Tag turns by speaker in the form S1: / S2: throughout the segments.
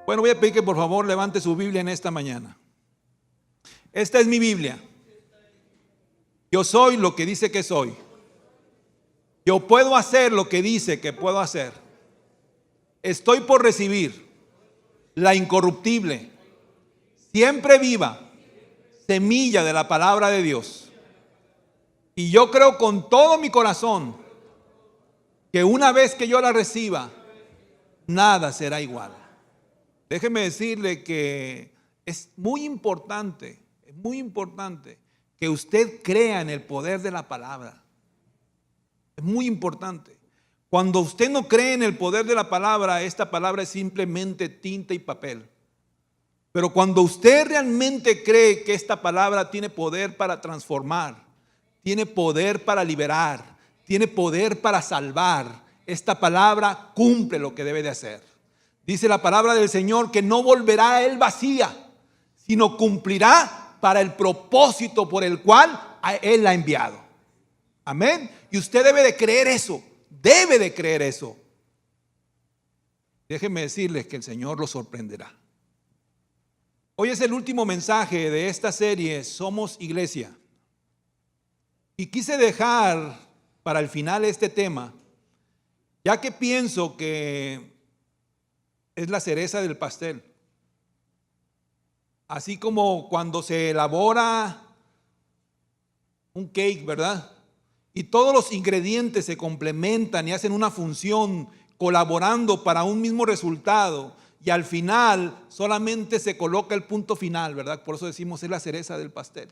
S1: Bueno, voy a pedir que por favor levante su Biblia en esta mañana. Esta es mi Biblia. Yo soy lo que dice que soy. Yo puedo hacer lo que dice que puedo hacer. Estoy por recibir la incorruptible, siempre viva semilla de la palabra de Dios. Y yo creo con todo mi corazón que una vez que yo la reciba, nada será igual. Déjeme decirle que es muy importante que usted crea en el poder de la palabra. Es muy importante. Cuando usted no cree en el poder de la palabra, esta palabra es simplemente tinta y papel. Pero cuando usted realmente cree que esta palabra tiene poder para transformar, tiene poder para liberar, tiene poder para salvar, esta palabra cumple lo que debe de hacer. Dice la palabra del Señor que no volverá a él vacía, sino cumplirá para el propósito por el cual a él la ha enviado. Amén. Y usted debe de creer eso. Debe de creer eso. Déjenme decirles que el Señor lo sorprenderá. Hoy es el último mensaje de esta serie, Somos Iglesia. Y quise dejar para el final este tema, ya que pienso que es la cereza del pastel. Así como cuando se elabora un cake, ¿verdad? Y todos los ingredientes se complementan y hacen una función colaborando para un mismo resultado. Y al final solamente se coloca el punto final, ¿verdad? Por eso decimos es la cereza del pastel.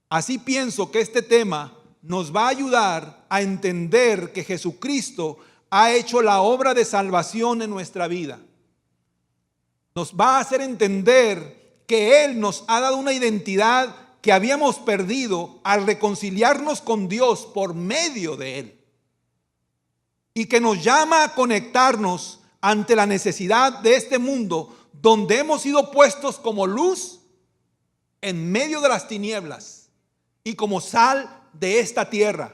S1: Así pienso que este tema nos va a ayudar a entender que Jesucristo ha hecho la obra de salvación en nuestra vida. Nos va a hacer entender que Él nos ha dado una identidad que habíamos perdido al reconciliarnos con Dios por medio de Él. Y que nos llama a conectarnos ante la necesidad de este mundo donde hemos sido puestos como luz en medio de las tinieblas y como sal de esta tierra,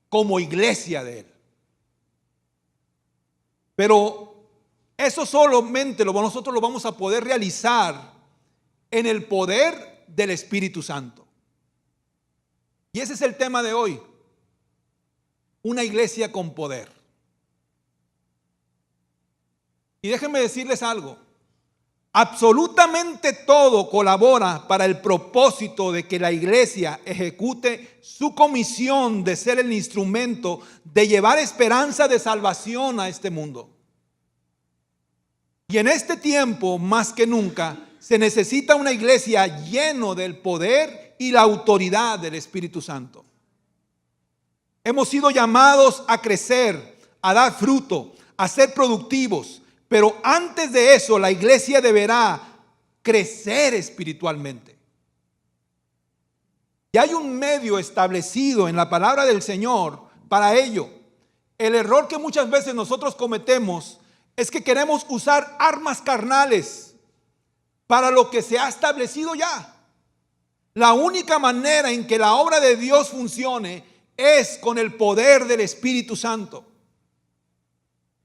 S1: como iglesia de Él. Pero eso solamente nosotros lo vamos a poder realizar en el poder del Espíritu Santo. Y ese es el tema de hoy. Una iglesia con poder. Y déjenme decirles algo. Absolutamente todo colabora para el propósito de que la iglesia ejecute su comisión de ser el instrumento de llevar esperanza de salvación a este mundo. Y en este tiempo, más que nunca, se necesita una iglesia llena del poder y la autoridad del Espíritu Santo. Hemos sido llamados a crecer, a dar fruto, a ser productivos. Pero antes de eso, la iglesia deberá crecer espiritualmente. Y hay un medio establecido en la palabra del Señor para ello. El error que muchas veces nosotros cometemos es que queremos usar armas carnales para lo que se ha establecido ya. La única manera en que la obra de Dios funcione es con el poder del Espíritu Santo.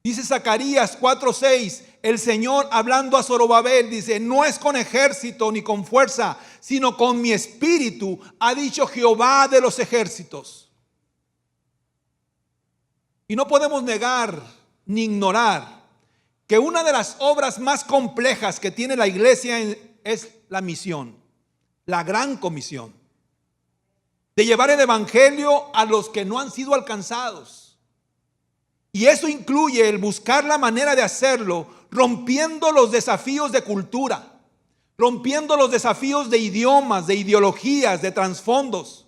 S1: Dice Zacarías 4:6, el Señor hablando a Zorobabel dice: no es con ejército ni con fuerza, sino con mi espíritu, ha dicho Jehová de los ejércitos. Y no podemos negar ni ignorar que una de las obras más complejas que tiene la iglesia es la misión, la gran comisión, de llevar el evangelio a los que no han sido alcanzados. Y eso incluye el buscar la manera de hacerlo, rompiendo los desafíos de cultura, rompiendo los desafíos de idiomas, de ideologías, de trasfondos.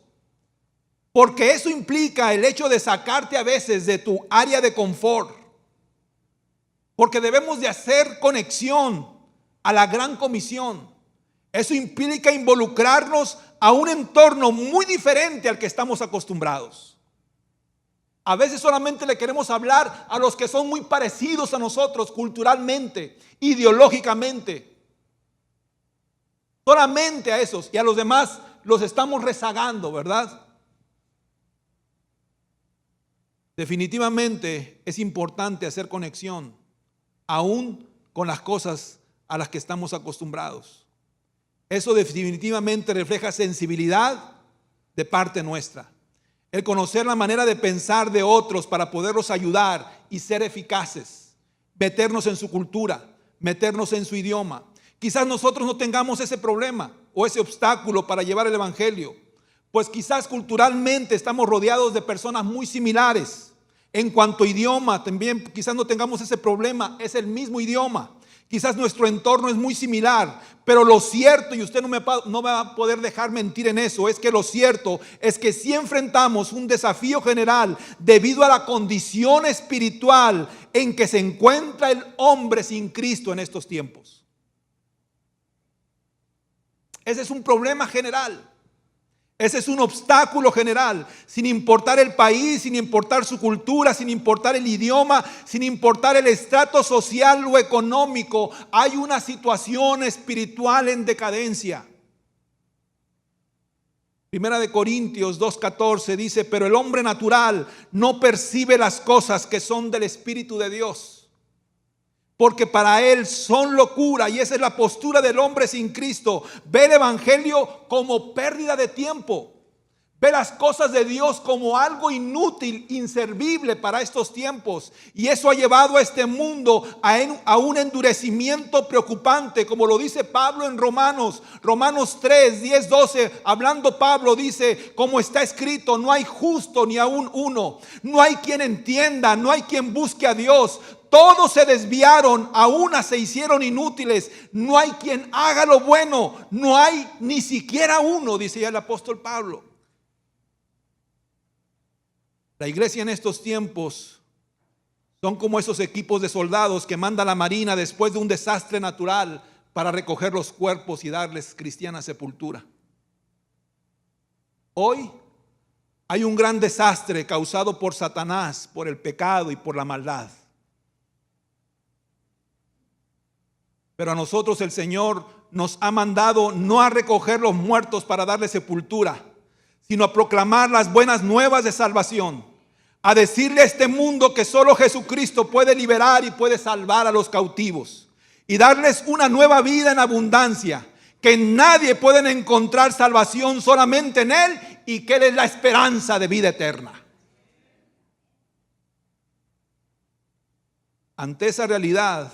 S1: Porque eso implica el hecho de sacarte a veces de tu área de confort. Porque debemos de hacer conexión a la gran comisión. Eso implica involucrarnos a un entorno muy diferente al que estamos acostumbrados. A veces solamente le queremos hablar a los que son muy parecidos a nosotros culturalmente, ideológicamente. Solamente a esos, y a los demás los estamos rezagando, ¿verdad? Definitivamente es importante hacer conexión aún con las cosas a las que estamos acostumbrados. Eso definitivamente refleja sensibilidad de parte nuestra. El conocer la manera de pensar de otros para poderlos ayudar y ser eficaces. Meternos en su cultura, meternos en su idioma. Quizás nosotros no tengamos ese problema o ese obstáculo para llevar el evangelio, pues quizás culturalmente estamos rodeados de personas muy similares. En cuanto a idioma, también quizás no tengamos ese problema, es el mismo idioma. Quizás nuestro entorno es muy similar, pero lo cierto, y usted no me va a poder dejar mentir en eso, es que lo cierto es que sí enfrentamos un desafío general debido a la condición espiritual en que se encuentra el hombre sin Cristo en estos tiempos. Ese es un problema general. Ese es un obstáculo general, sin importar el país, sin importar su cultura, sin importar el idioma, sin importar el estrato social o económico. Hay una situación espiritual en decadencia. Primera de Corintios 2:14 dice: pero el hombre natural no percibe las cosas que son del Espíritu de Dios, porque para él son locura. Y esa es la postura del hombre sin Cristo. Ve el evangelio como pérdida de tiempo. Ve las cosas de Dios como algo inútil, inservible para estos tiempos. Y eso ha llevado a este mundo a un endurecimiento preocupante, como lo dice Pablo en Romanos 3, 10, 12. Hablando Pablo dice, como está escrito: no hay justo ni aún uno. No hay quien entienda, no hay quien busque a Dios. Todos se desviaron, a una se hicieron inútiles. No hay quien haga lo bueno. No hay ni siquiera uno, dice ya el apóstol Pablo. La iglesia en estos tiempos son como esos equipos de soldados que manda la marina después de un desastre natural para recoger los cuerpos y darles cristiana sepultura. Hoy hay un gran desastre causado por Satanás, por el pecado y por la maldad. Pero a nosotros el Señor nos ha mandado no a recoger los muertos para darles sepultura, sino a proclamar las buenas nuevas de salvación, a decirle a este mundo que solo Jesucristo puede liberar y puede salvar a los cautivos, y darles una nueva vida en abundancia, que en nadie pueden encontrar salvación, solamente en Él, y que Él es la esperanza de vida eterna. Ante esa realidad,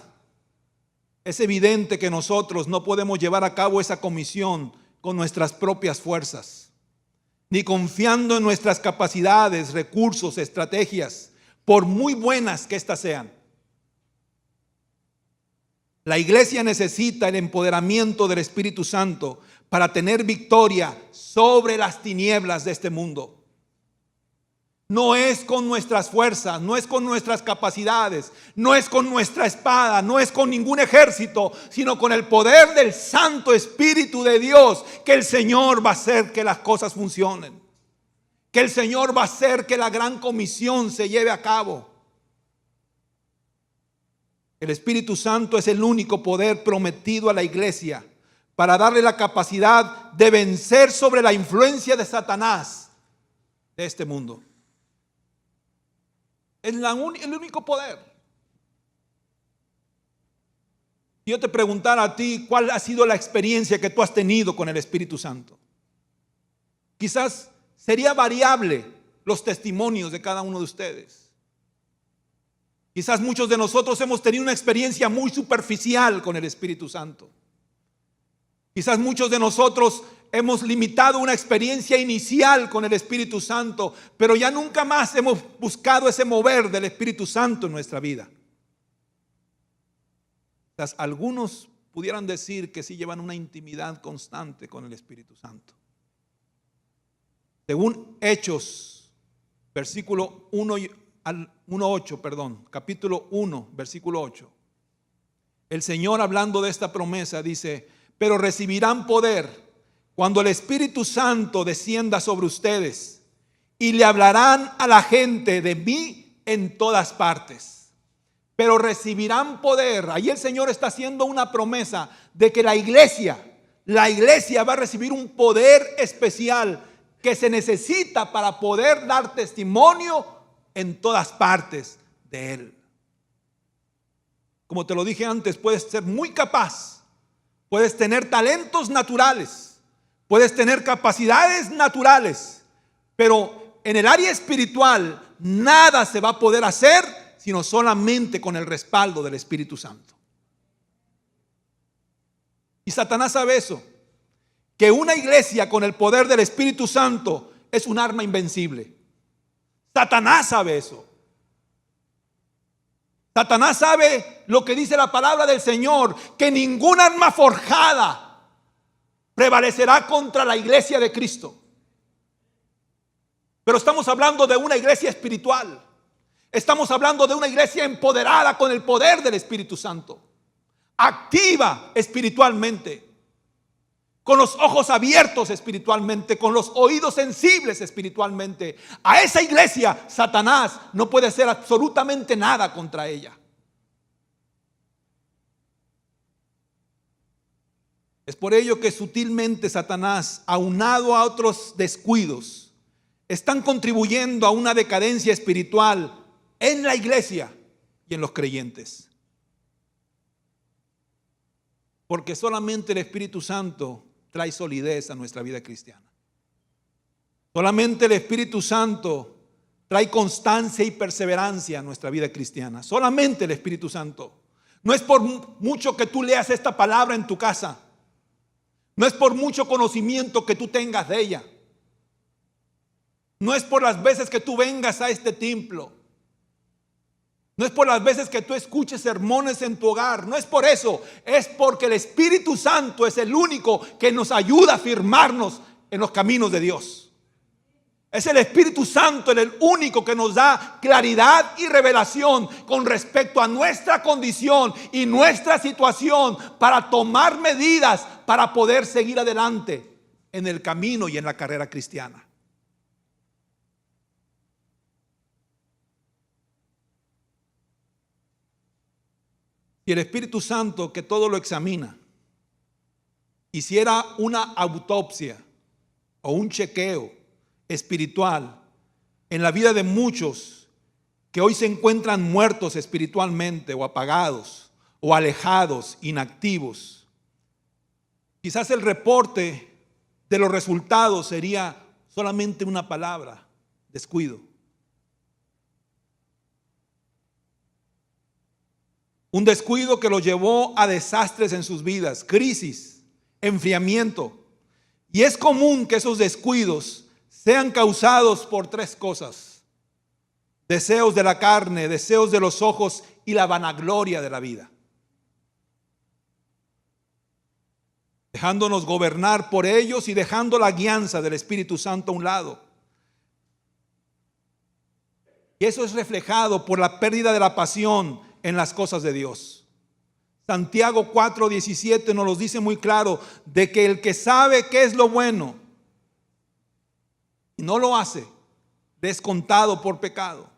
S1: es evidente que nosotros no podemos llevar a cabo esa comisión con nuestras propias fuerzas, ni confiando en nuestras capacidades, recursos, estrategias, por muy buenas que éstas sean. La iglesia necesita el empoderamiento del Espíritu Santo para tener victoria sobre las tinieblas de este mundo. No es con nuestras fuerzas, no es con nuestras capacidades, no es con nuestra espada, no es con ningún ejército, sino con el poder del Santo Espíritu de Dios, que el Señor va a hacer que las cosas funcionen, que el Señor va a hacer que la gran comisión se lleve a cabo. El Espíritu Santo es el único poder prometido a la iglesia para darle la capacidad de vencer sobre la influencia de Satanás de este mundo. Es el único poder. Si yo te preguntara a ti, ¿cuál ha sido la experiencia que tú has tenido con el Espíritu Santo? Quizás sería variable los testimonios de cada uno de ustedes. Quizás muchos de nosotros hemos tenido una experiencia muy superficial con el Espíritu Santo. Quizás muchos de nosotros hemos limitado una experiencia inicial con el Espíritu Santo, pero ya nunca más hemos buscado ese mover del Espíritu Santo en nuestra vida. Quizás algunos pudieran decir que sí llevan una intimidad constante con el Espíritu Santo. Según Hechos, capítulo 1, versículo 8. El Señor, hablando de esta promesa, dice: pero recibirán poder cuando el Espíritu Santo descienda sobre ustedes, y le hablarán a la gente de mí en todas partes. Pero recibirán poder. Ahí el Señor está haciendo una promesa de que la iglesia va a recibir un poder especial que se necesita para poder dar testimonio en todas partes de Él. como te lo dije antes, puedes ser muy capaz, puedes tener talentos naturales, puedes tener capacidades naturales, pero en el área espiritual nada se va a poder hacer sino solamente con el respaldo del Espíritu Santo. Y Satanás sabe eso, que una iglesia con el poder del Espíritu Santo es un arma invencible. Satanás sabe eso. Satanás sabe lo que dice la palabra del Señor, que ningún arma forjada prevalecerá contra la iglesia de Cristo. Pero estamos hablando de una iglesia espiritual. Estamos hablando de una iglesia empoderada con el poder del Espíritu Santo, activa espiritualmente, con los ojos abiertos espiritualmente, con los oídos sensibles espiritualmente. A esa iglesia Satanás no puede hacer absolutamente nada contra ella. Es por ello que sutilmente Satanás, aunado a otros descuidos, están contribuyendo a una decadencia espiritual en la iglesia y en los creyentes. Porque solamente el Espíritu Santo trae solidez a nuestra vida cristiana. Solamente el Espíritu Santo trae constancia y perseverancia a nuestra vida cristiana. Solamente el Espíritu Santo. No es por mucho que tú leas esta palabra en tu casa. No es por mucho conocimiento que tú tengas de ella. No es por las veces que tú vengas a este templo. No es por las veces que tú escuches sermones en tu hogar. No es por eso. Es porque el Espíritu Santo es el único que nos ayuda a firmarnos en los caminos de Dios. Es el Espíritu Santo el único que nos da claridad y revelación con respecto a nuestra condición y nuestra situación para tomar medidas para poder seguir adelante en el camino y en la carrera cristiana. Y el Espíritu Santo, que todo lo examina, hiciera una autopsia o un chequeo espiritual en la vida de muchos que hoy se encuentran muertos espiritualmente o apagados o alejados, inactivos, quizás el reporte de los resultados sería solamente una palabra: descuido. Un descuido que los llevó a desastres en sus vidas, crisis, enfriamiento. Y es común que esos descuidos sean causados por tres cosas: deseos de la carne, deseos de los ojos y la vanagloria de la vida. Dejándonos gobernar por ellos y dejando la guianza del Espíritu Santo a un lado. Y eso es reflejado por la pérdida de la pasión en las cosas de Dios. Santiago 4:17 nos lo dice muy claro, de que el que sabe qué es lo bueno y no lo hace, descontado por pecado.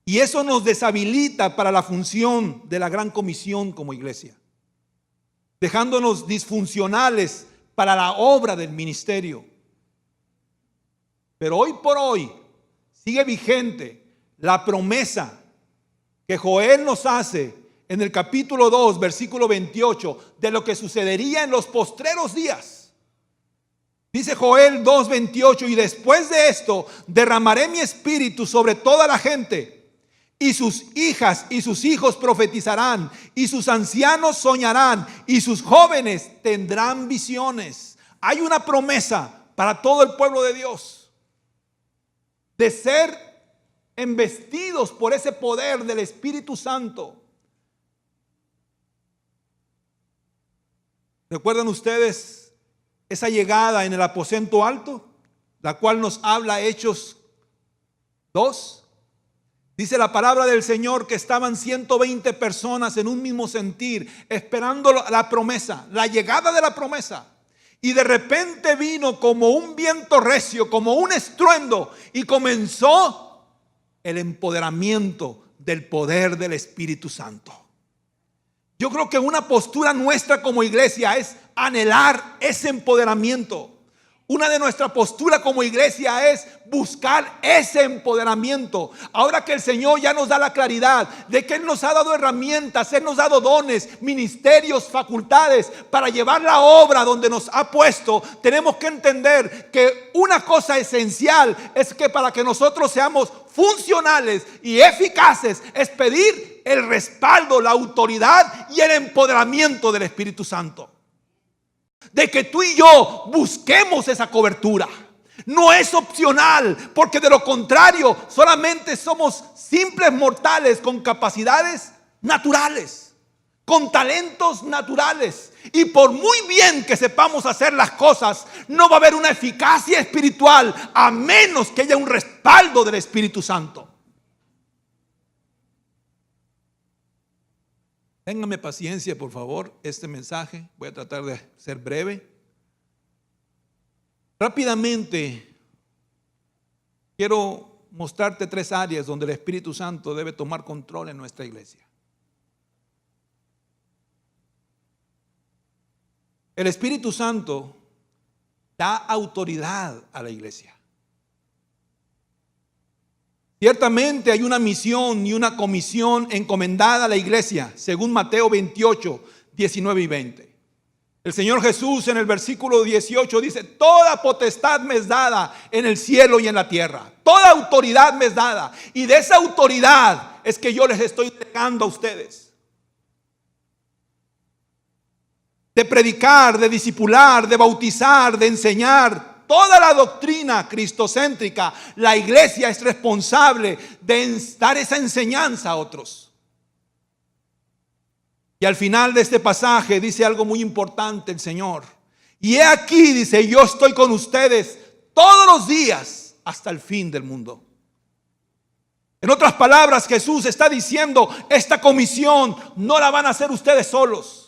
S1: Y eso nos deshabilita para la función de la gran comisión como iglesia, dejándonos disfuncionales para la obra del ministerio. Pero hoy por hoy sigue vigente la promesa que Joel nos hace en el capítulo 2, versículo 28, de lo que sucedería en los postreros días. Dice Joel 2:28: y después de esto derramaré mi espíritu sobre toda la gente, y sus hijas y sus hijos profetizarán, y sus ancianos soñarán, y sus jóvenes tendrán visiones. Hay una promesa para todo el pueblo de Dios de ser embestidos por ese poder del Espíritu Santo. ¿Recuerdan ustedes esa llegada en el aposento alto, la cual nos habla Hechos 2? Dice la palabra del Señor que estaban 120 personas en un mismo sentir, esperando la promesa, la llegada de la promesa. Y de repente vino como un viento recio, como un estruendo, y comenzó el empoderamiento del poder del Espíritu Santo. Yo creo que una postura nuestra como iglesia es anhelar ese empoderamiento. Una de nuestras posturas como iglesia es buscar ese empoderamiento. Ahora que el Señor ya nos da la claridad de que Él nos ha dado herramientas, Él nos ha dado dones, ministerios, facultades para llevar la obra donde nos ha puesto, tenemos que entender que una cosa esencial es que para que nosotros seamos funcionales y eficaces es pedir el respaldo, la autoridad y el empoderamiento del Espíritu Santo. De que tú y yo busquemos esa cobertura. No es opcional, porque de lo contrario solamente somos simples mortales con capacidades naturales, con talentos naturales. Y por muy bien que sepamos hacer las cosas, no va a haber una eficacia espiritual a menos que haya un respaldo del Espíritu Santo. Ténganme paciencia, por favor, este mensaje. Voy a tratar de ser breve. Rápidamente, quiero mostrarte 3 áreas donde el Espíritu Santo debe tomar control en nuestra iglesia. El Espíritu Santo da autoridad a la iglesia. Ciertamente hay una misión y una comisión encomendada a la iglesia, según Mateo 28, 19 y 20. El Señor Jesús en el versículo 18 dice: toda potestad me es dada en el cielo y en la tierra. Toda autoridad me es dada. Y de esa autoridad es que yo les estoy entregando a ustedes. De predicar, de discipular, de bautizar, de enseñar. Toda la doctrina cristocéntrica, la iglesia es responsable de dar esa enseñanza a otros. Y al final de este pasaje dice algo muy importante el Señor. Y he aquí, dice, yo estoy con ustedes todos los días hasta el fin del mundo. En otras palabras, Jesús está diciendo, esta comisión no la van a hacer ustedes solos.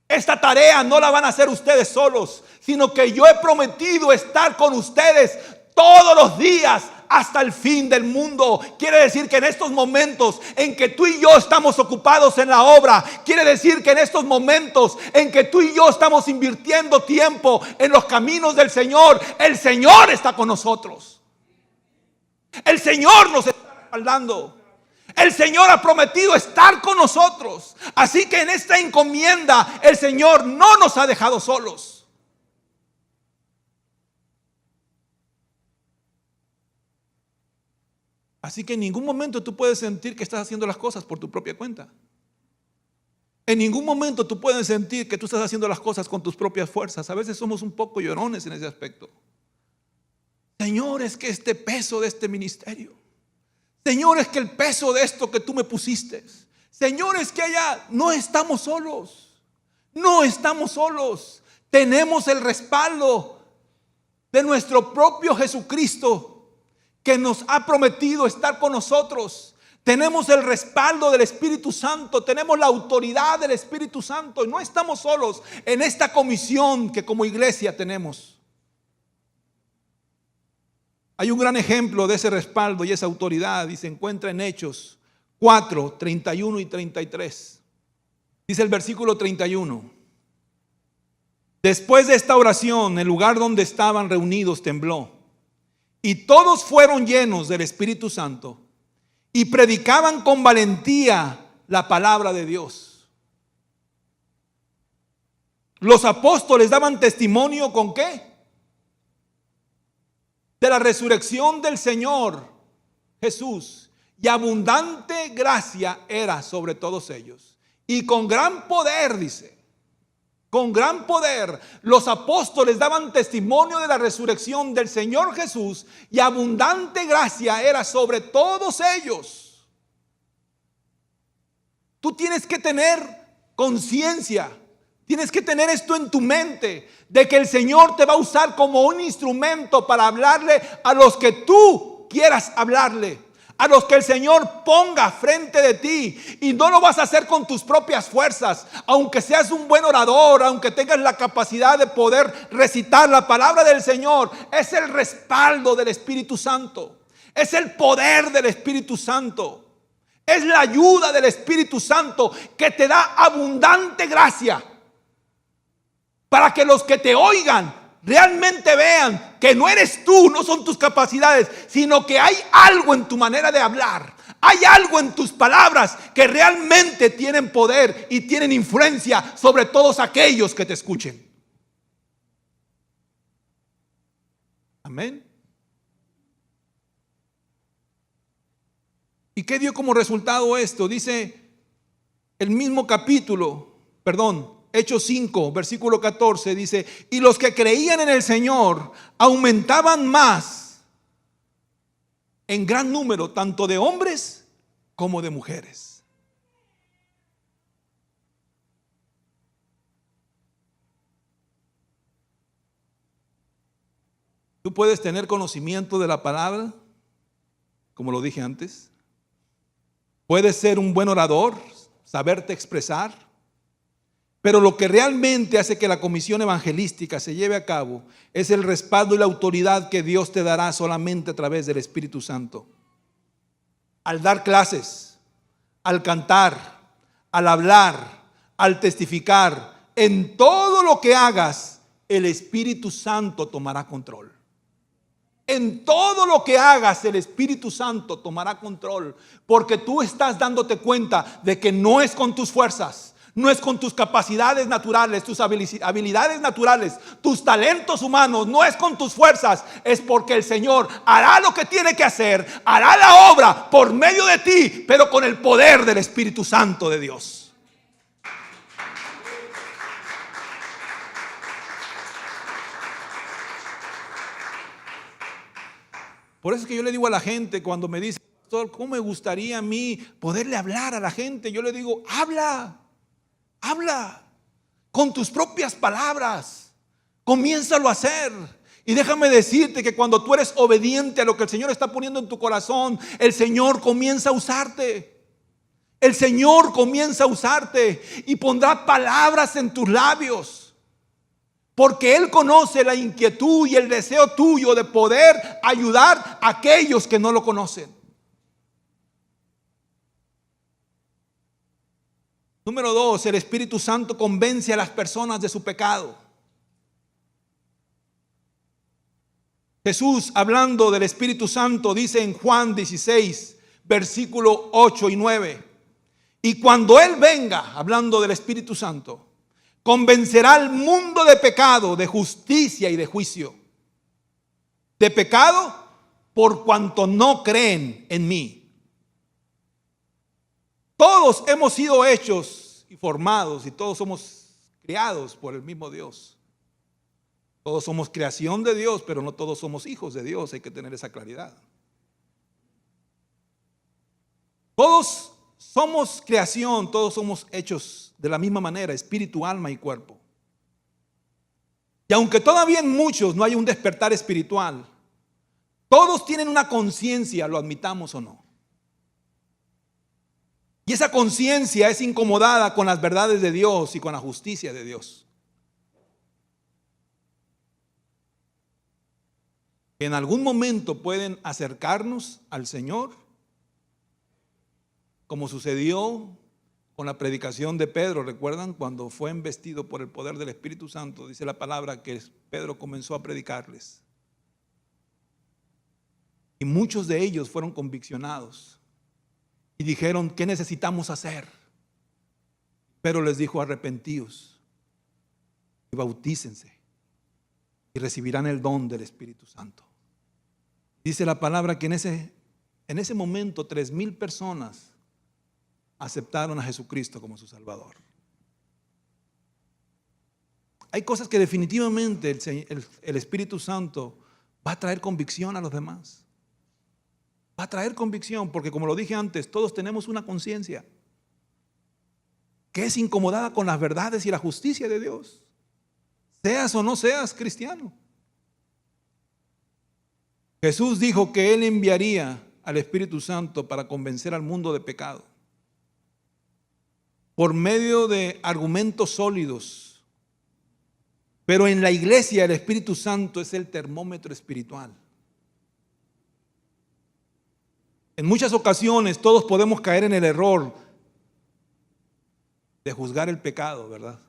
S1: Esta tarea no la van a hacer ustedes solos, sino que yo he prometido estar con ustedes todos los días hasta el fin del mundo. Quiere decir que en estos momentos en que tú y yo estamos ocupados en la obra, quiere decir que en estos momentos en que tú y yo estamos invirtiendo tiempo en los caminos del Señor, el Señor está con nosotros. El Señor nos está respaldando. El Señor ha prometido estar con nosotros. Así que en esta encomienda el Señor no nos ha dejado solos. Así que en ningún momento tú puedes sentir que estás haciendo las cosas por tu propia cuenta. En ningún momento tú puedes sentir que tú estás haciendo las cosas con tus propias fuerzas. A veces somos un poco llorones en ese aspecto. Señor, es que este peso de este ministerio. Señor, es que el peso de esto que tú me pusiste. Señor, es que allá no estamos solos. No estamos solos. Tenemos el respaldo de nuestro propio Jesucristo, que nos ha prometido estar con nosotros. Tenemos el respaldo del Espíritu Santo. Tenemos la autoridad del Espíritu Santo. Y no estamos solos en esta comisión que como iglesia tenemos. Hay un gran ejemplo de ese respaldo y esa autoridad y se encuentra en Hechos 4, 31 y 33. Dice el versículo 31. Después de esta oración, el lugar donde estaban reunidos tembló y todos fueron llenos del Espíritu Santo y predicaban con valentía la palabra de Dios. Los apóstoles daban testimonio ¿con qué? De la resurrección del Señor Jesús, y abundante gracia era sobre todos ellos. Y con gran poder, dice, con gran poder, los apóstoles daban testimonio de la resurrección del Señor Jesús, y abundante gracia era sobre todos ellos. Tú tienes que tener conciencia. Tienes que tener esto en tu mente, de que el Señor te va a usar como un instrumento para hablarle a los que tú quieras hablarle, a los que el Señor ponga frente de ti. Y no lo vas a hacer con tus propias fuerzas, aunque seas un buen orador, aunque tengas la capacidad de poder recitar la palabra del Señor. Es el respaldo del Espíritu Santo, es el poder del Espíritu Santo, es la ayuda del Espíritu Santo que te da abundante gracia, para que los que te oigan realmente vean que no eres tú, no son tus capacidades, sino que hay algo en tu manera de hablar, hay algo en tus palabras que realmente tienen poder y tienen influencia sobre todos aquellos que te escuchen. Amén. ¿Y qué dio como resultado esto? Dice el mismo capítulo, Hechos 5, versículo 14, dice: y los que creían en el Señor aumentaban más en gran número, tanto de hombres como de mujeres. Tú puedes tener conocimiento de la palabra, como lo dije antes. Puedes ser un buen orador, saberte expresar. Pero lo que realmente hace que la comisión evangelística se lleve a cabo es el respaldo y la autoridad que Dios te dará solamente a través del Espíritu Santo. Al dar clases, al cantar, al hablar, al testificar, en todo lo que hagas, el Espíritu Santo tomará control. En todo lo que hagas, el Espíritu Santo tomará control, porque tú estás dándote cuenta de que no es con tus fuerzas, no es con tus capacidades naturales, tus habilidades naturales, tus talentos humanos, no es con tus fuerzas, es porque el Señor hará lo que tiene que hacer, hará la obra por medio de ti, pero con el poder del Espíritu Santo de Dios. Por eso es que yo le digo a la gente cuando me dice: pastor, ¿cómo me gustaría a mí poderle hablar a la gente? Yo le digo: habla con tus propias palabras, comiénzalo a hacer. Y déjame decirte que cuando tú eres obediente a lo que el Señor está poniendo en tu corazón, el Señor comienza a usarte. El Señor comienza a usarte y pondrá palabras en tus labios. Porque Él conoce la inquietud y el deseo tuyo de poder ayudar a aquellos que no lo conocen. Número 2, el Espíritu Santo convence a las personas de su pecado. Jesús, hablando del Espíritu Santo, dice en Juan 16, versículo 8 y 9: y cuando Él venga, hablando del Espíritu Santo, convencerá al mundo de pecado, de justicia y de juicio. De pecado, por cuanto no creen en mí. Todos hemos sido hechos y formados, y todos somos criados por el mismo Dios. Todos somos creación de Dios, pero no todos somos hijos de Dios. Hay que tener esa claridad. Todos somos creación, todos somos hechos de la misma manera, espíritu, alma y cuerpo. Y aunque todavía en muchos no hay un despertar espiritual, todos tienen una conciencia, lo admitamos o no. Y esa conciencia es incomodada con las verdades de Dios y con la justicia de Dios. En algún momento pueden acercarnos al Señor, como sucedió con la predicación de Pedro. ¿Recuerdan? Cuando fue embestido por el poder del Espíritu Santo, dice la palabra que Pedro comenzó a predicarles. Y muchos de ellos fueron conviccionados y dijeron: ¿qué necesitamos hacer? Pero les dijo: arrepentíos y bautícense y recibirán el don del Espíritu Santo. Dice la palabra que en ese momento 3,000 personas aceptaron a Jesucristo como su Salvador. Hay cosas que definitivamente el Espíritu Santo va a traer convicción a los demás. Va a traer convicción porque, como lo dije antes, todos tenemos una conciencia que es incomodada con las verdades y la justicia de Dios, seas o no seas cristiano. Jesús dijo que Él enviaría al Espíritu Santo para convencer al mundo de pecado, por medio de argumentos sólidos. Pero en la iglesia el Espíritu Santo es el termómetro espiritual. En muchas ocasiones todos podemos caer en el error de juzgar el pecado, ¿verdad?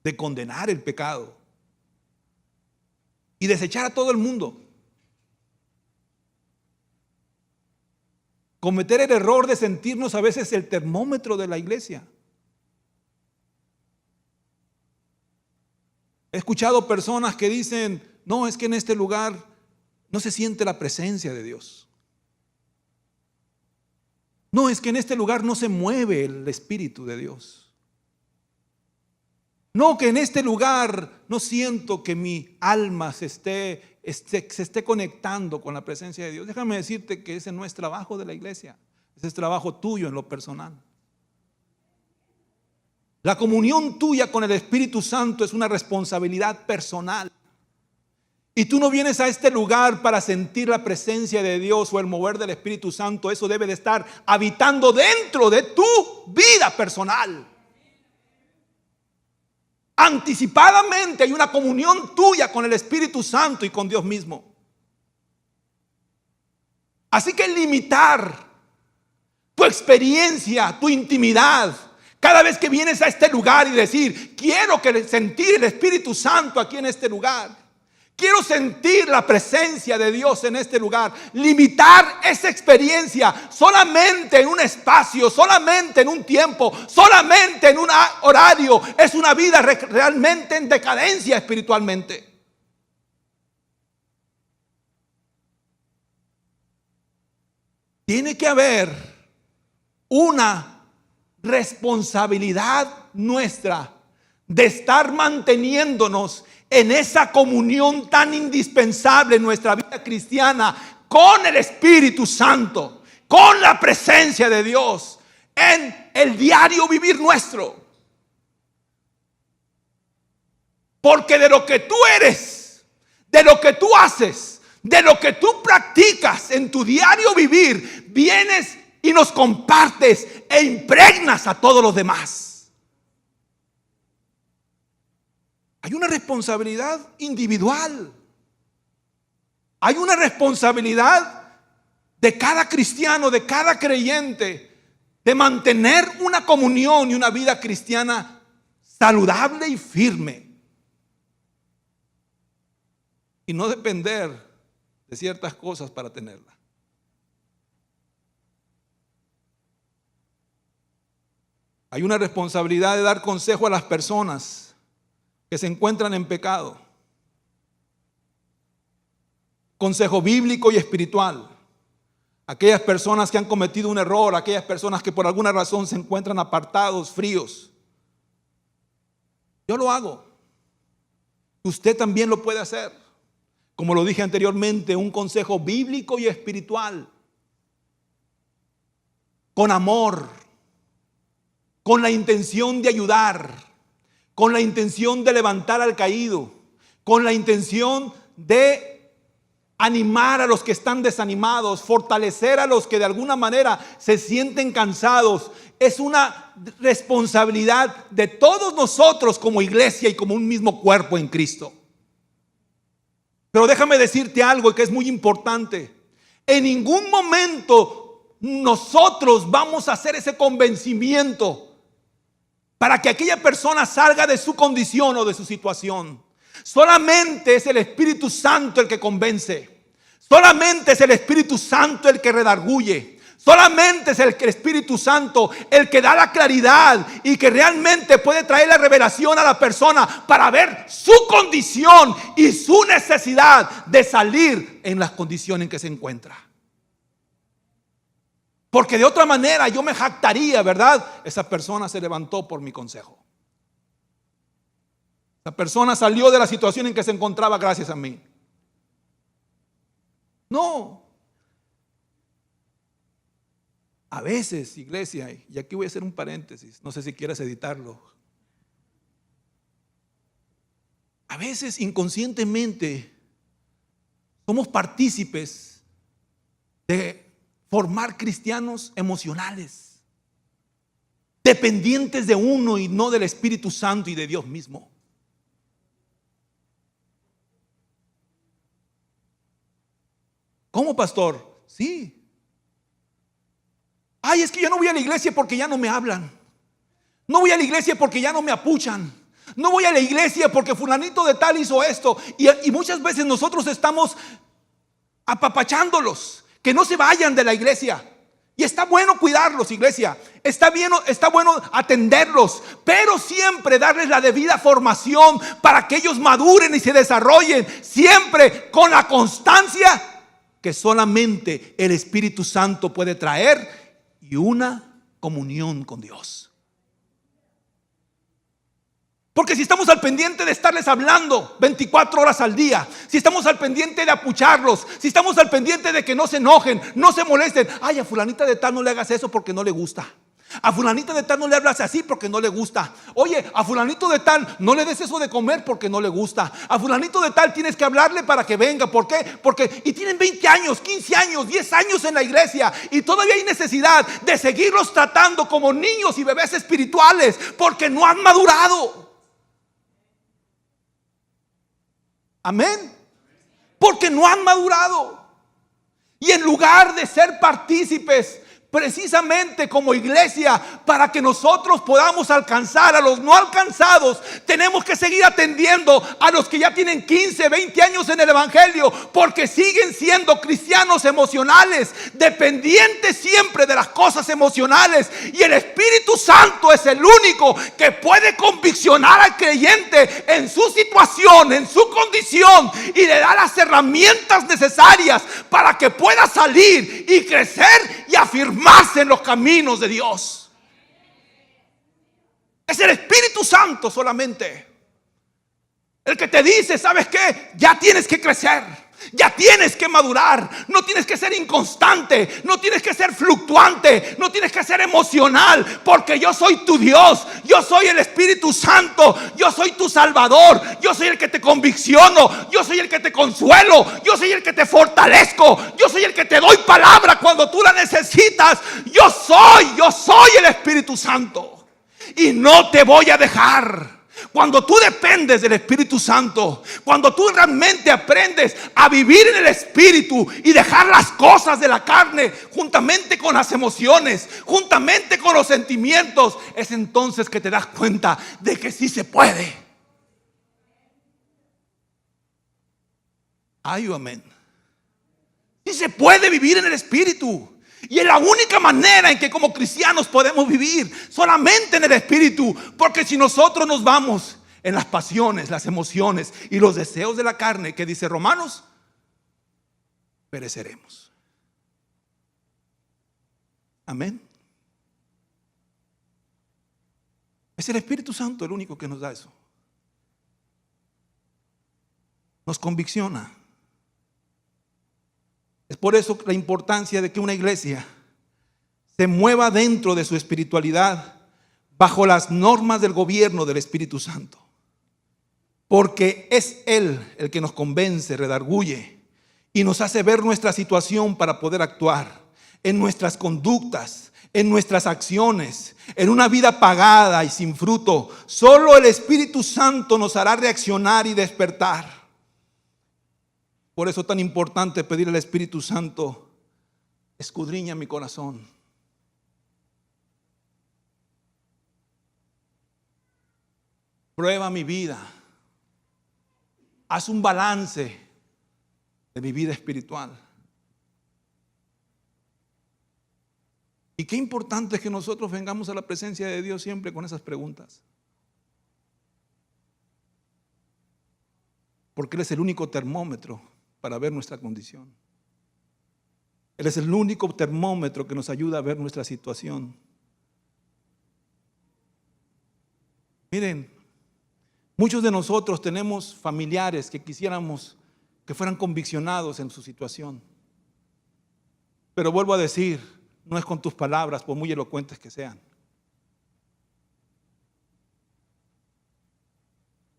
S1: De condenar el pecado. y desechar a todo el mundo. Cometer el error de sentirnos a veces el termómetro de la iglesia. He escuchado personas que dicen, no, es que en este lugar no se siente la presencia de Dios. No, es que en este lugar no se mueve el Espíritu de Dios. No, que en este lugar no siento que mi alma se esté conectando con la presencia de Dios. Déjame decirte que ese no es trabajo de la iglesia, ese es trabajo tuyo en lo personal. La comunión tuya con el Espíritu Santo es una responsabilidad personal. Y tú no vienes a este lugar para sentir la presencia de Dios o el mover del Espíritu Santo. Eso debe de estar habitando dentro de tu vida personal. Anticipadamente hay una comunión tuya con el Espíritu Santo y con Dios mismo. Así que limitar tu experiencia, tu intimidad, cada vez que vienes a este lugar y decir, quiero sentir el Espíritu Santo aquí en este lugar. Quiero sentir la presencia de Dios en este lugar. Limitar esa experiencia solamente en un espacio, solamente en un tiempo, solamente en un horario, es una vida realmente en decadencia espiritualmente. Tiene que haber una responsabilidad nuestra de estar manteniéndonos en esa comunión tan indispensable en nuestra vida cristiana con el Espíritu Santo, con la presencia de Dios en el diario vivir nuestro. Porque de lo que tú eres, de lo que tú haces, de lo que tú practicas en tu diario vivir, vienes y nos compartes e impregnas a todos los demás. Hay una responsabilidad individual. Hay una responsabilidad de cada cristiano, de cada creyente, de mantener una comunión y una vida cristiana saludable y firme. Y no depender de ciertas cosas para tenerla. Hay una responsabilidad de dar consejo a las personas que se encuentran en pecado. Consejo bíblico y espiritual. Aquellas personas que han cometido un error, aquellas personas que por alguna razón se encuentran apartados, fríos. Yo lo hago. Usted también lo puede hacer. Como lo dije anteriormente, un consejo bíblico y espiritual. Con amor. Con la intención de ayudar. Con la intención de levantar al caído, con la intención de animar a los que están desanimados, fortalecer a los que de alguna manera se sienten cansados. Es una responsabilidad de todos nosotros como iglesia y como un mismo cuerpo en Cristo. Pero déjame decirte algo que es muy importante. En ningún momento nosotros vamos a hacer ese convencimiento para que aquella persona salga de su condición o de su situación. Solamente es el Espíritu Santo el que convence. Solamente es el Espíritu Santo el que redarguye. Solamente es el Espíritu Santo el que da la claridad y que realmente puede traer la revelación a la persona para ver su condición y su necesidad de salir en las condiciones en que se encuentra. Porque de otra manera yo me jactaría, ¿verdad? Esa persona se levantó por mi consejo. Esa persona salió de la situación en que se encontraba gracias a mí. No. A veces, iglesia, y aquí voy a hacer un paréntesis, no sé si quieres editarlo. A veces inconscientemente somos partícipes de formar cristianos emocionales, dependientes de uno y no del Espíritu Santo y de Dios mismo. ¿Cómo, pastor? Sí. Ay, es que yo no voy a la iglesia porque ya no me hablan. No voy a la iglesia porque ya no me apuchan. No voy a la iglesia porque fulanito de tal hizo esto. Y muchas veces nosotros estamos apapachándolos, que no se vayan de la iglesia. Y está bueno cuidarlos, iglesia. Está bueno atenderlos, pero siempre darles la debida formación para que ellos maduren y se desarrollen, siempre con la constancia que solamente el Espíritu Santo puede traer y una comunión con Dios. Porque si estamos al pendiente de estarles hablando 24 horas al día, si estamos al pendiente de apucharlos, si estamos al pendiente de que no se enojen, no se molesten, ay, a fulanita de tal no le hagas eso porque no le gusta. A fulanita de tal no le hablas así porque no le gusta. Oye, a fulanito de tal no le des eso de comer porque no le gusta. A fulanito de tal tienes que hablarle para que venga. ¿Por qué? Porque y tienen 20 años, 15 años, 10 años en la iglesia y todavía hay necesidad de seguirlos tratando como niños y bebés espirituales porque no han madurado. Amén. Porque no han madurado. Y en lugar de ser partícipes precisamente como iglesia, para que nosotros podamos alcanzar a los no alcanzados, tenemos que seguir atendiendo a los que ya tienen 15, 20 años en el evangelio, porque siguen siendo cristianos emocionales, dependientes siempre de las cosas emocionales. Y el Espíritu Santo es el único que puede conviccionar al creyente en su situación, en su condición, y le da las herramientas necesarias para que pueda salir y crecer y afirmarse en los caminos de Dios. Es el Espíritu Santo solamente el que te dice, ¿sabes qué? Ya tienes que crecer. Ya tienes que madurar. No tienes que ser inconstante. No tienes que ser fluctuante. No tienes que ser emocional. Porque yo soy tu Dios. Yo soy el Espíritu Santo. Yo soy tu Salvador. Yo soy el que te convicciono. Yo soy el que te consuelo. Yo soy el que te fortalezco. Yo soy el que te doy palabra cuando tú la necesitas. Yo soy el Espíritu Santo. Y no te voy a dejar. Cuando tú dependes del Espíritu Santo, cuando tú realmente aprendes a vivir en el Espíritu y dejar las cosas de la carne juntamente con las emociones, juntamente con los sentimientos, es entonces que te das cuenta de que sí se puede. Ay, amén. Sí se puede vivir en el Espíritu. Y es la única manera en que como cristianos podemos vivir, solamente en el Espíritu. Porque si nosotros nos vamos en las pasiones, las emociones y los deseos de la carne, que dice Romanos, pereceremos. Amén. Es el Espíritu Santo el único que nos da eso. Nos convicciona. Es por eso la importancia de que una iglesia se mueva dentro de su espiritualidad bajo las normas del gobierno del Espíritu Santo. Porque es Él el que nos convence, redarguye y nos hace ver nuestra situación para poder actuar en nuestras conductas, en nuestras acciones, en una vida apagada y sin fruto. Solo el Espíritu Santo nos hará reaccionar y despertar. Por eso es tan importante pedir al Espíritu Santo, escudriña mi corazón. Prueba mi vida. Haz un balance de mi vida espiritual. Y qué importante es que nosotros vengamos a la presencia de Dios siempre con esas preguntas. Porque Él es el único termómetro para ver nuestra condición. Él es el único termómetro que nos ayuda a ver nuestra situación. Miren, muchos de nosotros tenemos familiares que quisiéramos que fueran conviccionados en su situación. Pero vuelvo a decir, no es con tus palabras, por muy elocuentes que sean.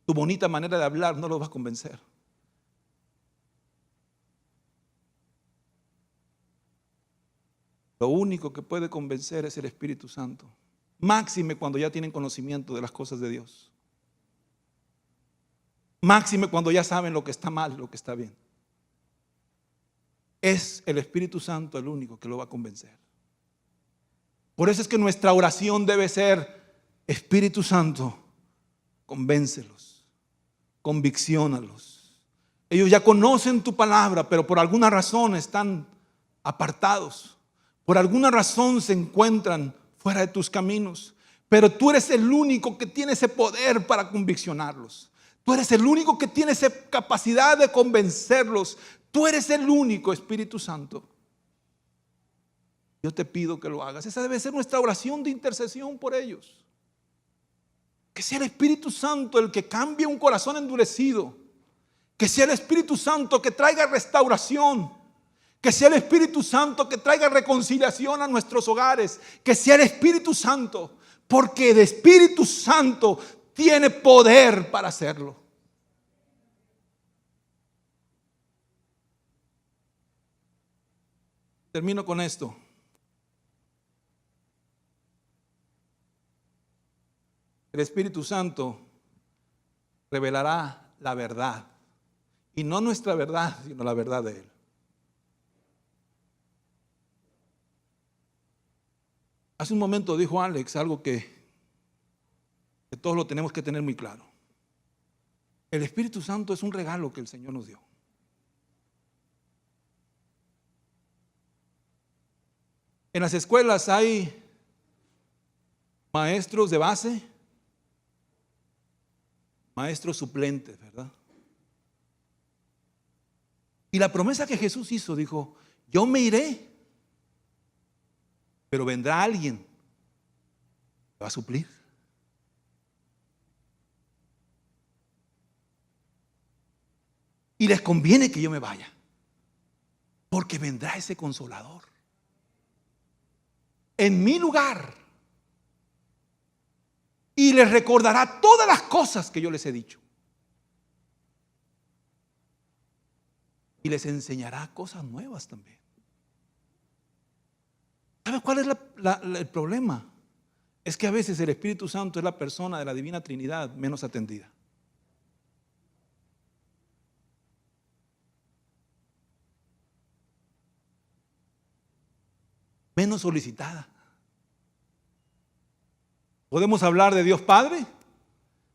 S1: Tu bonita manera de hablar no los va a convencer. Lo único que puede convencer es el Espíritu Santo. Máxime cuando ya tienen conocimiento de las cosas de Dios. Máxime cuando ya saben lo que está mal, lo que está bien. Es el Espíritu Santo el único que lo va a convencer. Por eso es que nuestra oración debe ser: Espíritu Santo, convéncelos, convicciónalos. Ellos ya conocen tu palabra, pero por alguna razón están apartados. Por alguna razón se encuentran fuera de tus caminos. Pero tú eres el único que tiene ese poder para conviccionarlos. Tú eres el único que tiene esa capacidad de convencerlos. Tú eres el único, Espíritu Santo. Yo te pido que lo hagas. Esa debe ser nuestra oración de intercesión por ellos. Que sea el Espíritu Santo el que cambie un corazón endurecido. Que sea el Espíritu Santo que traiga restauración. Que sea el Espíritu Santo que traiga reconciliación a nuestros hogares. Que sea el Espíritu Santo. Porque el Espíritu Santo tiene poder para hacerlo. Termino con esto. El Espíritu Santo revelará la verdad. Y no nuestra verdad, sino la verdad de Él. Hace un momento dijo Alex algo que todos lo tenemos que tener muy claro. El Espíritu Santo es un regalo que el Señor nos dio. En las escuelas hay maestros de base, maestros suplentes, ¿verdad? Y la promesa que Jesús hizo, dijo, yo me iré, pero vendrá alguien que va a suplir. Y les conviene que yo me vaya, porque vendrá ese consolador en mi lugar y les recordará todas las cosas que yo les he dicho y les enseñará cosas nuevas también. ¿Sabe cuál es el problema? Es que a veces el Espíritu Santo es la persona de la Divina Trinidad menos atendida. Menos solicitada. Podemos hablar de Dios Padre,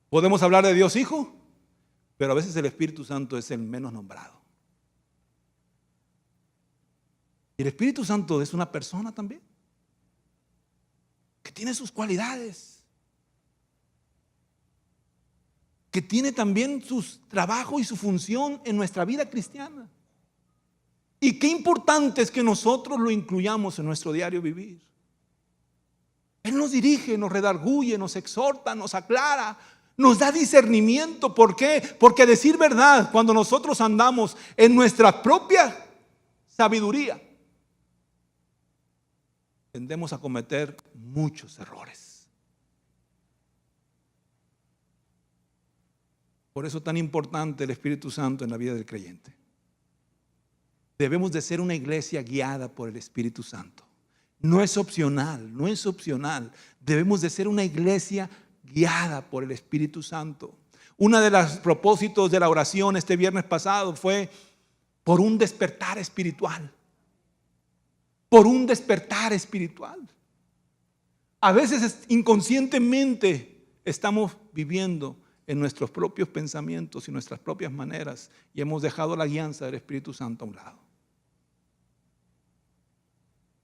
S1: podemos hablar de Dios Hijo, pero a veces el Espíritu Santo es el menos nombrado. Y el Espíritu Santo es una persona también, que tiene sus cualidades, que tiene también su trabajo y su función en nuestra vida cristiana. Y qué importante es que nosotros lo incluyamos en nuestro diario vivir. Él nos dirige, nos redarguye, nos exhorta, nos aclara, nos da discernimiento. ¿Por qué? Porque a decir verdad, cuando nosotros andamos en nuestra propia sabiduría, tendemos a cometer muchos errores. Por eso es tan importante el Espíritu Santo en la vida del creyente. Debemos de ser una iglesia guiada por el Espíritu Santo. No es opcional, no es opcional. Debemos de ser una iglesia guiada por el Espíritu Santo. Uno de los propósitos de la oración este viernes pasado fue por un despertar espiritual. Por un despertar espiritual. A veces inconscientemente estamos viviendo en nuestros propios pensamientos y nuestras propias maneras y hemos dejado la guianza del Espíritu Santo a un lado.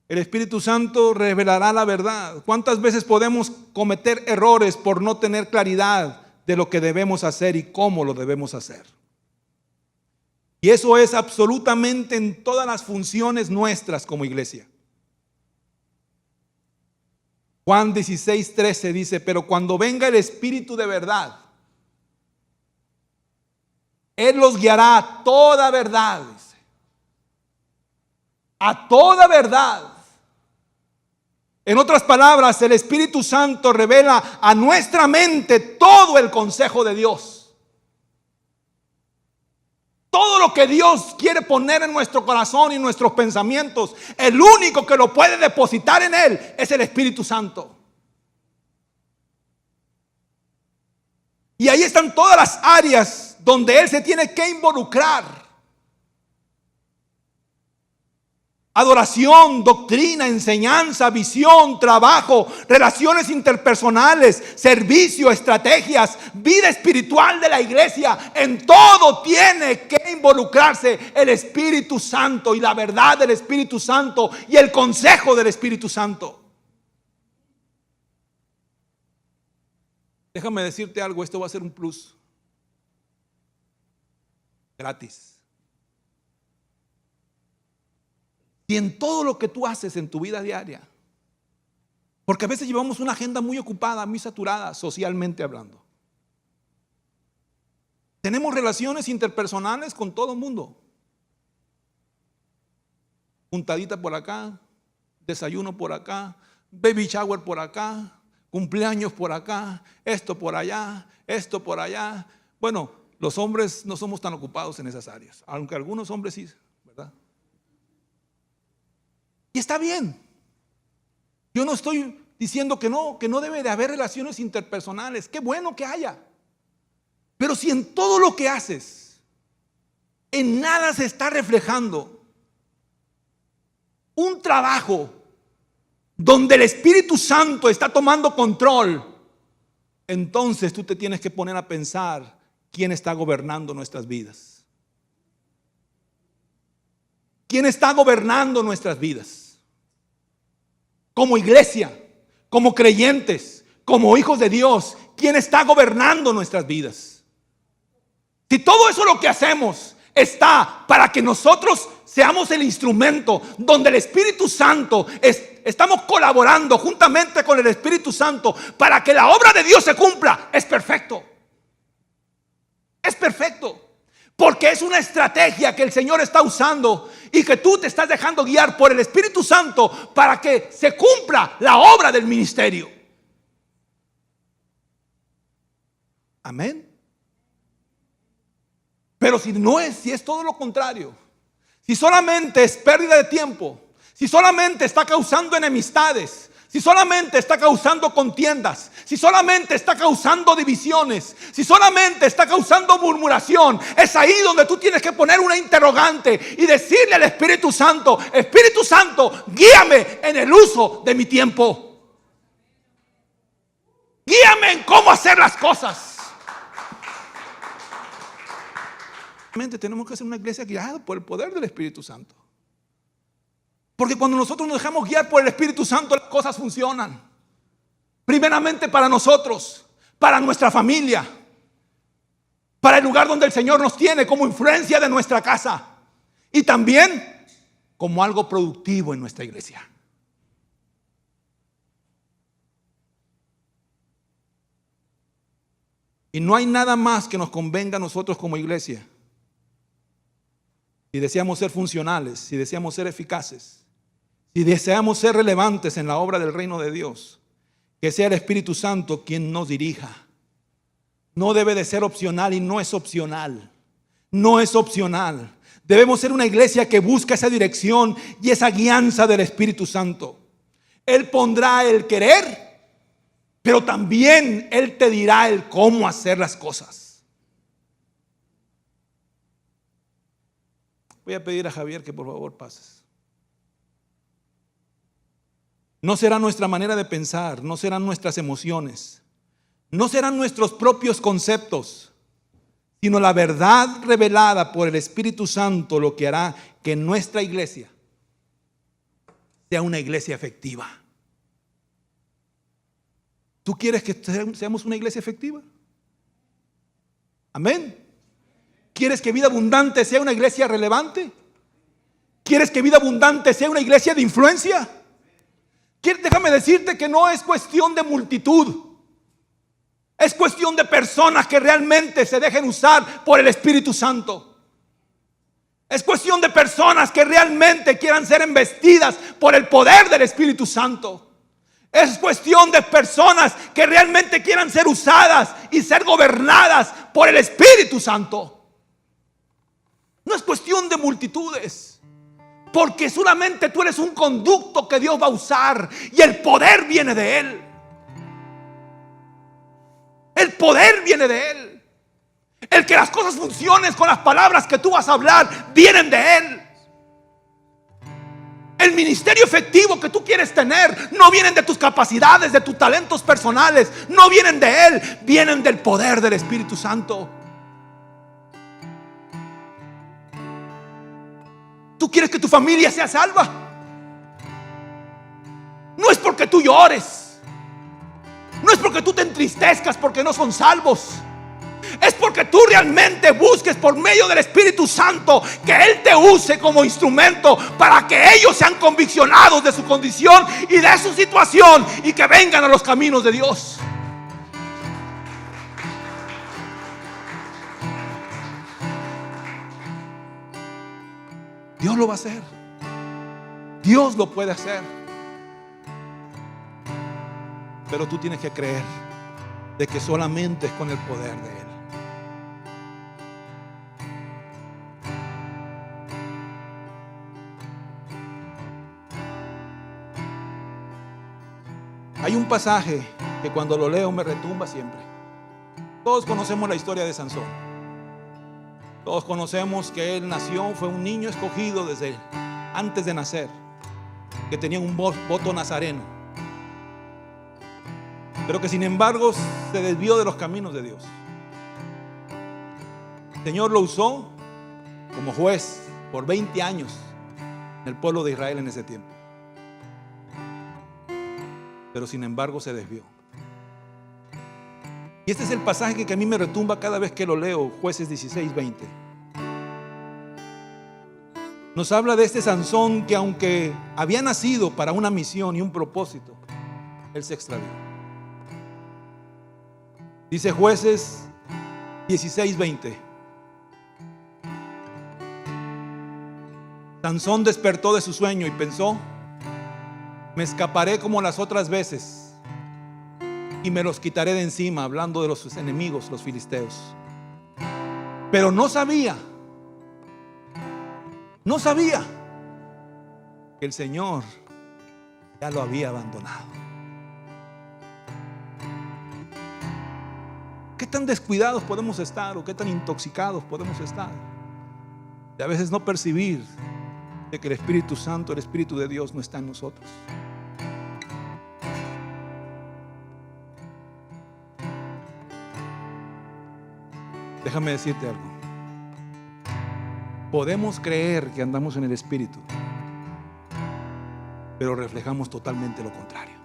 S1: El Espíritu Santo revelará la verdad. ¿Cuántas veces podemos cometer errores por no tener claridad de lo que debemos hacer y cómo lo debemos hacer? Y eso es absolutamente en todas las funciones nuestras como iglesia. Juan 16:13 dice, pero cuando venga el Espíritu de verdad, Él los guiará a toda verdad, dice. A toda verdad. En otras palabras, el Espíritu Santo revela a nuestra mente todo el consejo de Dios. Todo lo que Dios quiere poner en nuestro corazón y nuestros pensamientos, el único que lo puede depositar en Él es el Espíritu Santo. Y ahí están todas las áreas donde Él se tiene que involucrar. adoración, doctrina, enseñanza, visión, trabajo, relaciones interpersonales, servicio, estrategias, vida espiritual de la iglesia. En todo tiene que involucrarse el Espíritu Santo y la verdad del Espíritu Santo y el consejo del Espíritu Santo. Déjame decirte algo, esto va a ser un plus. Gratis. Y en todo lo que tú haces en tu vida diaria, porque a veces llevamos una agenda muy ocupada, muy saturada, socialmente hablando. Tenemos relaciones interpersonales con todo el mundo. Juntadita por acá, desayuno por acá, baby shower por acá, cumpleaños por acá, esto por allá, esto por allá. Bueno, los hombres no somos tan ocupados en esas áreas, aunque algunos hombres sí, ¿verdad? Y está bien. Yo no estoy diciendo que no debe de haber relaciones interpersonales. Qué bueno que haya. Pero si en todo lo que haces, en nada se está reflejando un trabajo donde el Espíritu Santo está tomando control, entonces tú te tienes que poner a pensar quién está gobernando nuestras vidas. ¿Quién está gobernando nuestras vidas? Como iglesia, como creyentes, como hijos de Dios, ¿quién está gobernando nuestras vidas? Si todo eso lo que hacemos está para que nosotros seamos el instrumento donde el Espíritu Santo estamos colaborando juntamente con el Espíritu Santo para que la obra de Dios se cumpla, es perfecto. Es perfecto. Porque es una estrategia que el Señor está usando y que tú te estás dejando guiar por el Espíritu Santo para que se cumpla la obra del ministerio. Amén. Pero si es todo lo contrario, si solamente es pérdida de tiempo, si solamente está causando enemistades, si solamente está causando contiendas, si solamente está causando divisiones, si solamente está causando murmuración, es ahí donde tú tienes que poner una interrogante y decirle al Espíritu Santo: Espíritu Santo, guíame en el uso de mi tiempo. Guíame en cómo hacer las cosas. Tenemos que ser una iglesia guiada por el poder del Espíritu Santo. Porque cuando nosotros nos dejamos guiar por el Espíritu Santo, las cosas funcionan. Primeramente para nosotros, para nuestra familia, para el lugar donde el Señor nos tiene como influencia de nuestra casa y también como algo productivo en nuestra iglesia. Y no hay nada más que nos convenga a nosotros como iglesia. Si deseamos ser funcionales, si deseamos ser eficaces, si deseamos ser relevantes en la obra del reino de Dios, que sea el Espíritu Santo quien nos dirija. No debe de ser opcional y no es opcional. No es opcional. Debemos ser una iglesia que busca esa dirección y esa guianza del Espíritu Santo. Él pondrá el querer, pero también Él te dirá el cómo hacer las cosas. Voy a pedir a Javier que por favor pases. No será nuestra manera de pensar, no serán nuestras emociones, no serán nuestros propios conceptos, sino la verdad revelada por el Espíritu Santo lo que hará que nuestra iglesia sea una iglesia efectiva. ¿Tú quieres que seamos una iglesia efectiva? Amén. ¿Quieres que Vida Abundante sea una iglesia relevante? ¿Quieres que Vida Abundante sea una iglesia de influencia? Déjame decirte que no es cuestión de multitud. Es cuestión de personas que realmente se dejen usar por el Espíritu Santo. Es cuestión de personas que realmente quieran ser embestidas por el poder del Espíritu Santo. Es cuestión de personas que realmente quieran ser usadas y ser gobernadas por el Espíritu Santo. No es cuestión de multitudes. Porque solamente tú eres un conducto que Dios va a usar y el poder viene de Él. El poder viene de Él. El que las cosas funcionen con las palabras que tú vas a hablar vienen de Él. El ministerio efectivo que tú quieres tener no vienen de tus capacidades, de tus talentos personales, no vienen de Él, vienen del poder del Espíritu Santo. Tú quieres que tu familia sea salva. No es porque tú llores, no es porque tú te entristezcas porque no son salvos. Es porque tú realmente busques por medio del Espíritu Santo que Él te use como instrumento para que ellos sean conviccionados de su condición y de su situación y que vengan a los caminos de Dios. Dios lo va a hacer. Dios lo puede hacer. Pero tú tienes que creer de que solamente es con el poder de Él. Hay un pasaje que cuando lo leo me retumba siempre. Todos conocemos la historia de Sansón. Todos conocemos que él nació, fue un niño escogido desde antes de nacer, que tenía un voto nazareno, pero que sin embargo se desvió de los caminos de Dios. El Señor lo usó como juez por 20 años en el pueblo de Israel en ese tiempo. Pero sin embargo se desvió. Y este es el pasaje que a mí me retumba cada vez que lo leo, Jueces 16:20. Nos habla de este Sansón que aunque había nacido para una misión y un propósito, él se extravió. Dice Jueces 16:20. Sansón despertó de su sueño y pensó: me escaparé como las otras veces y me los quitaré de encima, hablando de los enemigos, los filisteos. Pero no sabía que el Señor ya lo había abandonado. ¿Qué tan descuidados podemos estar o qué tan intoxicados podemos estar de a veces no percibir de que el Espíritu Santo, el Espíritu de Dios no está en nosotros? Déjame decirte algo. Podemos creer que andamos en el Espíritu, pero reflejamos totalmente lo contrario.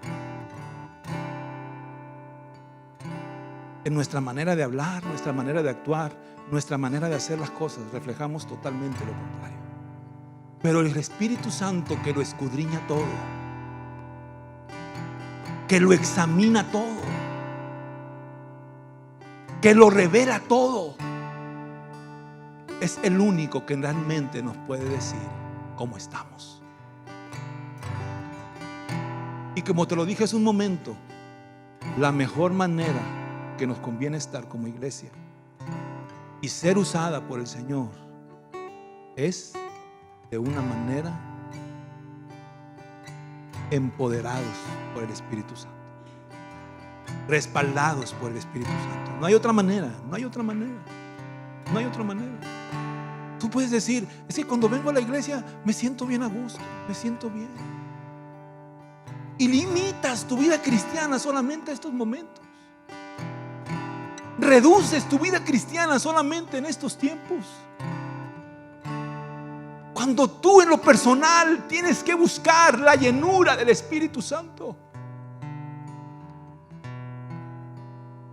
S1: En nuestra manera de hablar, nuestra manera de actuar, nuestra manera de hacer las cosas, reflejamos totalmente lo contrario. Pero el Espíritu Santo, que lo escudriña todo, que lo examina todo, que lo revela todo, es el único que realmente nos puede decir cómo estamos. Y como te lo dije hace un momento, la mejor manera que nos conviene estar como iglesia y ser usada por el Señor es de una manera empoderados por el Espíritu Santo, respaldados por el Espíritu Santo. No hay otra manera, no hay otra manera, no hay otra manera. Tú puedes decir: es que cuando vengo a la iglesia me siento bien a gusto, me siento bien. Y limitas tu vida cristiana solamente a estos momentos. Reduces tu vida cristiana solamente en estos tiempos. Cuando tú en lo personal tienes que buscar la llenura del Espíritu Santo.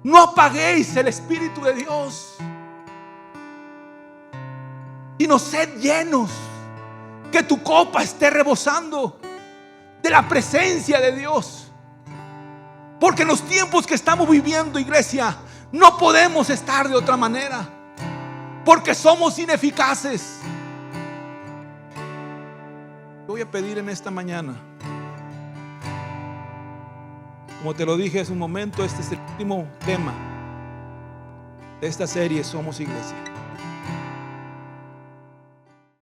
S1: No apaguéis el Espíritu de Dios, sino sed llenos, que tu copa esté rebosando de la presencia de Dios. Porque en los tiempos que estamos viviendo, iglesia, no podemos estar de otra manera, porque somos ineficaces. Voy a pedir en esta mañana, como te lo dije hace un momento, este es el último tema de esta serie Somos Iglesia.